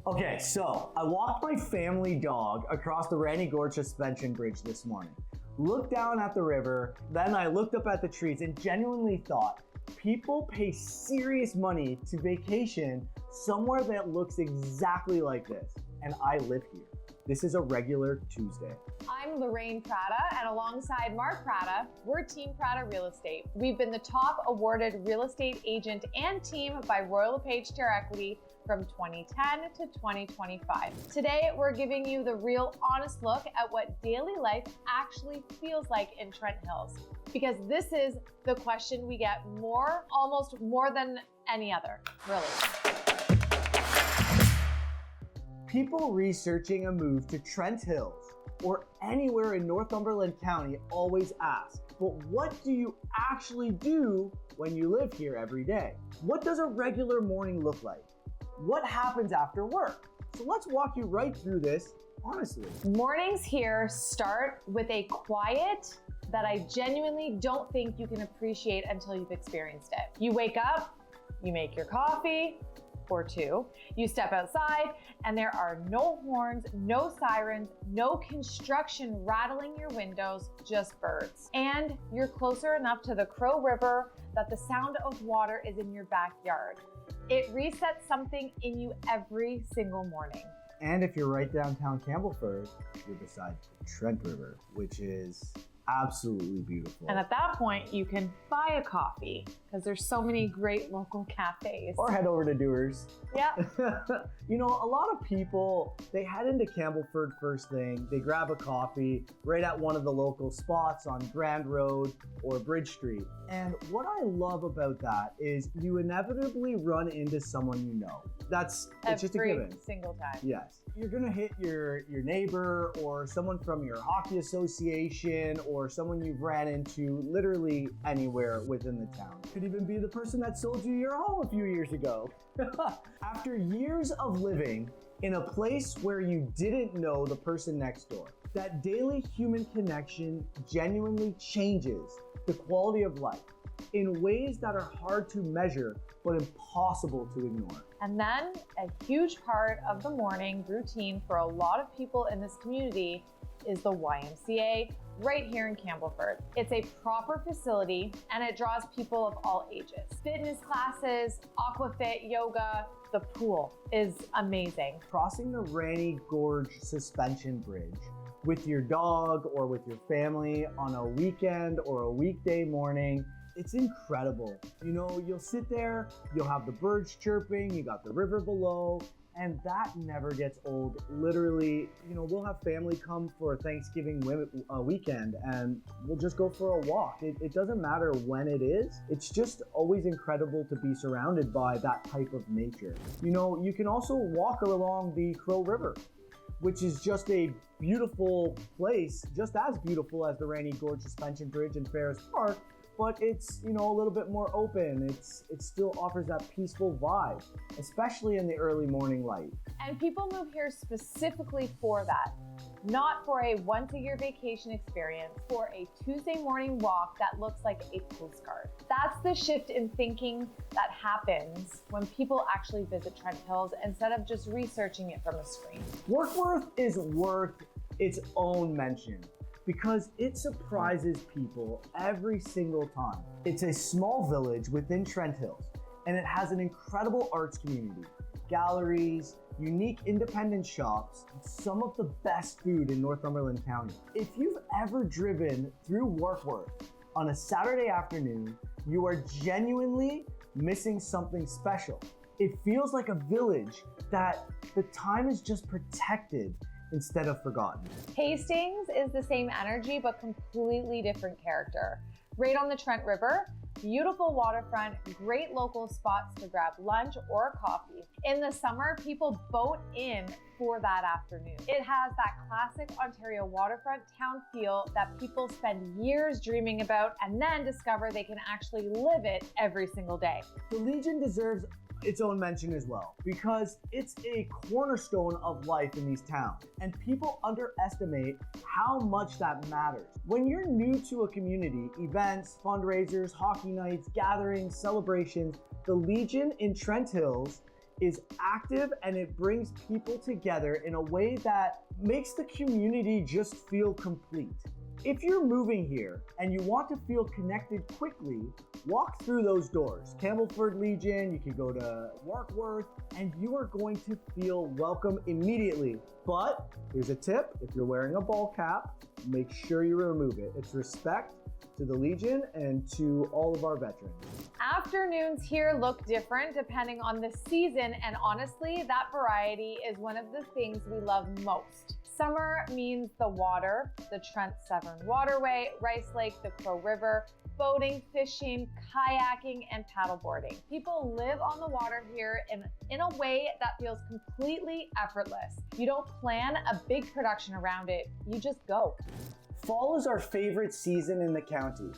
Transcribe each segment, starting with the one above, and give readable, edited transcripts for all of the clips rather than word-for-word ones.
Okay, so I walked my family dog across the Ranny Gorge Suspension Bridge this morning. Looked down at the river, then I looked up at the trees and genuinely thought, people pay serious money to vacation somewhere that looks exactly like this, and I live here. This is a regular Tuesday. I'm Lorraine Prada, and alongside Mark Prada, we're Team Prada Real Estate. We've been the top awarded real estate agent and team by Royal LePage Share Equity from 2010 to 2025. Today, we're giving you the real honest look at what daily life actually feels like in Trent Hills. Because this is the question we get almost more than any other, really. People researching a move to Trent Hills or anywhere in Northumberland County always ask, but what do you actually do when you live here every day? What does a regular morning look like? What happens after work? So let's walk you right through this honestly. Mornings here start with a quiet that I genuinely don't think you can appreciate until you've experienced it. You wake up, you make your coffee, or two, you step outside, and there are no horns, no sirens, no construction rattling your windows, just birds. And you're closer enough to the Crow River that the sound of water is in your backyard. It resets something in you every single morning. And if you're right downtown Campbellford, you're beside the Trent River, which is absolutely beautiful. And at that point, you can buy a coffee because there's so many great local cafes. Or head over to Doers. Yeah. You know, a lot of people, they head into Campbellford first thing, they grab a coffee right at one of the local spots on Grand Road or Bridge Street. And what I love about that is you inevitably run into someone you know. It's just a given. Every single time. Yes. You're gonna hit your neighbor or someone from your hockey association or someone you've ran into literally anywhere within the town. Could even be the person that sold you your home a few years ago. After years of living in a place where you didn't know the person next door, that daily human connection genuinely changes the quality of life in ways that are hard to measure but impossible to ignore. And then a huge part of the morning routine for a lot of people in this community is the YMCA right here in Campbellford. It's a proper facility and it draws people of all ages. Fitness classes, aquafit, yoga, the pool is amazing. Crossing the Ranny Gorge Suspension Bridge with your dog or with your family on a weekend or a weekday morning, it's incredible. You know, you'll sit there, you'll have the birds chirping, you got the river below, and that never gets old. Literally, you know, we'll have family come for Thanksgiving weekend and we'll just go for a walk. It doesn't matter when it is. It's just always incredible to be surrounded by that type of nature. You know, you can also walk along the Crow River, which is just a beautiful place, just as beautiful as the Ranny Gorge Suspension Bridge in Ferris Park, but it's, you know, a little bit more open. It still offers that peaceful vibe, especially in the early morning light. And people move here specifically for that. Not for a once-a-year vacation experience, for a Tuesday morning walk that looks like a postcard. That's the shift in thinking that happens when people actually visit Trent Hills instead of just researching it from a screen. Warkworth is worth its own mention because it surprises people every single time. It's a small village within Trent Hills, and it has an incredible arts community, galleries, unique independent shops, and some of the best food in Northumberland County. If you've ever driven through Warkworth on a Saturday afternoon, you are genuinely missing something special. It feels like a village that the time is just protected instead of forgotten. Hastings is the same energy, but completely different character. Right on the Trent River, beautiful waterfront, great local spots to grab lunch or coffee. In the summer, people boat in for that afternoon. It has that classic Ontario waterfront town feel that people spend years dreaming about and then discover they can actually live it every single day. The Legion deserves its own mention as well, because it's a cornerstone of life in these towns, and people underestimate how much that matters. When you're new to a community, events, fundraisers, hockey nights, gatherings, celebrations, the Legion in Trent Hills is active and it brings people together in a way that makes the community just feel complete. If you're moving here and you want to feel connected quickly, walk through those doors. Campbellford Legion, you can go to Warkworth, and you are going to feel welcome immediately. But here's a tip: if you're wearing a ball cap, make sure you remove it. It's respect to the Legion and to all of our veterans. Afternoons here look different depending on the season, and honestly, that variety is one of the things we love most. Summer means the water, the Trent Severn Waterway, Rice Lake, the Crow River, boating, fishing, kayaking, and paddleboarding. People live on the water here in a way that feels completely effortless. You don't plan a big production around it, you just go. Fall is our favorite season in the county.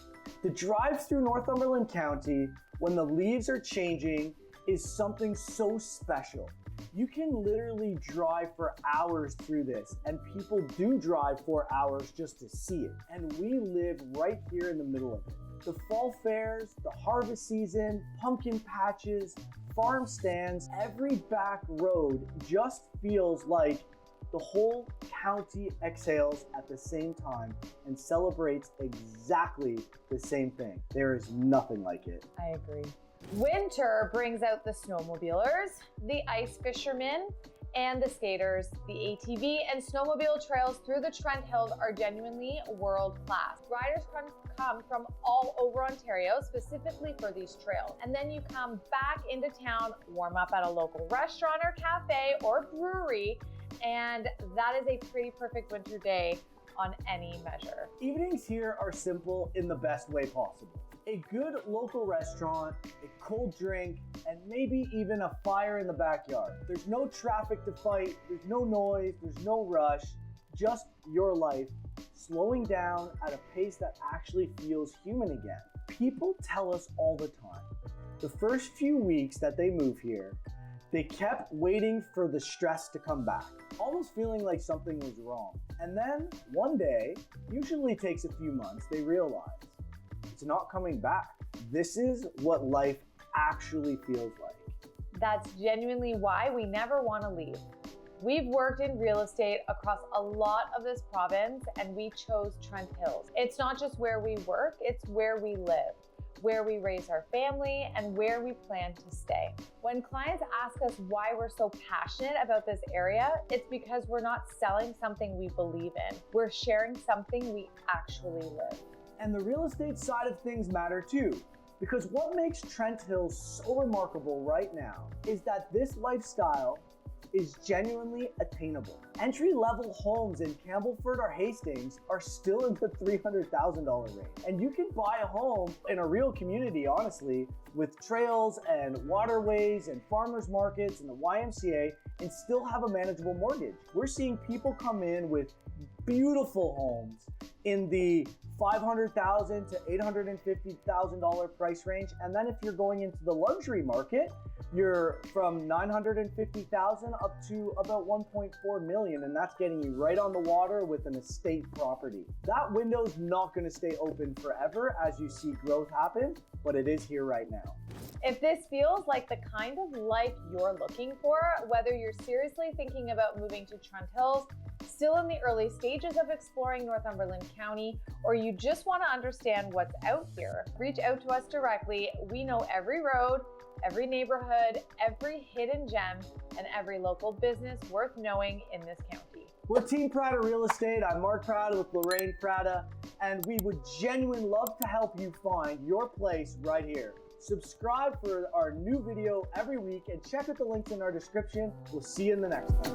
The drive through Northumberland County when the leaves are changing is something so special. You can literally drive for hours through this, and people do drive for hours just to see it. And we live right here in the middle of it. The fall fairs, the harvest season, pumpkin patches, farm stands, every back road just feels like the whole county exhales at the same time and celebrates exactly the same thing. There is nothing like it. I agree. Winter brings out the snowmobilers, the ice fishermen, and the skaters. The ATV and snowmobile trails through the Trent Hills are genuinely world class. Riders come from all over Ontario specifically for these trails. And then you come back into town, warm up at a local restaurant or cafe or brewery, and that is a pretty perfect winter day on any measure. Evenings here are simple in the best way possible. A good local restaurant, a cold drink, and maybe even a fire in the backyard. There's no traffic to fight, there's no noise, there's no rush, just your life slowing down at a pace that actually feels human again. People tell us all the time, the first few weeks that they move here, they kept waiting for the stress to come back, almost feeling like something was wrong. And then one day, usually takes a few months, they realize it's not coming back. This is what life actually feels like. That's genuinely why we never want to leave. We've worked in real estate across a lot of this province, and we chose Trent Hills. It's not just where we work, it's where we live, where we raise our family, and where we plan to stay. When clients ask us why we're so passionate about this area, it's because we're not selling something we believe in. We're sharing something we actually live. And the real estate side of things matter too, because what makes Trent Hills so remarkable right now is that this lifestyle is genuinely attainable. Entry-level homes in Campbellford or Hastings are still in the $300,000 range. And you can buy a home in a real community, honestly, with trails and waterways and farmers markets and the YMCA and still have a manageable mortgage. We're seeing people come in with beautiful homes in the $500,000 to $850,000 price range. And then if you're going into the luxury market, you're from $950,000 up to about $1.4 million, and that's getting you right on the water with an estate property. That window's not going to stay open forever as you see growth happen, but it is here right now. If this feels like the kind of life you're looking for, whether you're seriously thinking about moving to Trent Hills, still in the early stages of exploring Northumberland County, or you just want to understand what's out here, reach out to us directly. We know every road, every neighborhood, every hidden gem, and every local business worth knowing in this county. We're Team Prada Real Estate. I'm Mark Prada with Lorraine Prada, and we would genuinely love to help you find your place right here. Subscribe for our new video every week and check out the links in our description. We'll see you in the next one.